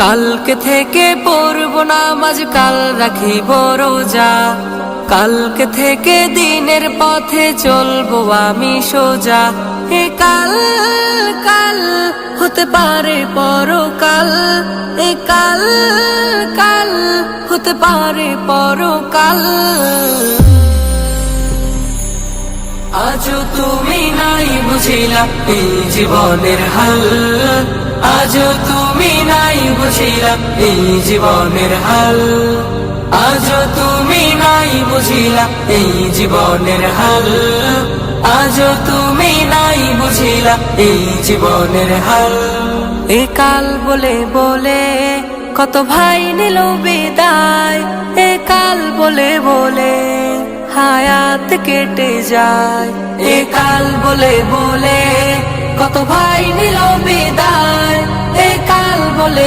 কালকে থেকে পড়ব নামাজ, কাল রাখিব রোজা। কালকে থেকে দিনের পথে চলবো আমি সোজা। এ কাল কাল হতে পারে পরকাল, এ কাল কাল হতে পারে পরকাল। আজও তুমি নাই বুঝিলা এই জীবনের হাল, আজও তুমি নাই বুঝিলা এই জীবনের হাল, আজও তুমি নাই বুঝিলা এই জীবনের হাল, আজও তুমি নাই বুঝিলা এই জীবনের হাল। এ কাল বলে বলে কত ভাই নিল বিদায়, এ কাল বলে বলে হায়াত কেটে যায়। এ কাল বলে বলে কত ভাই নিল বিদায়, এ কাল বলে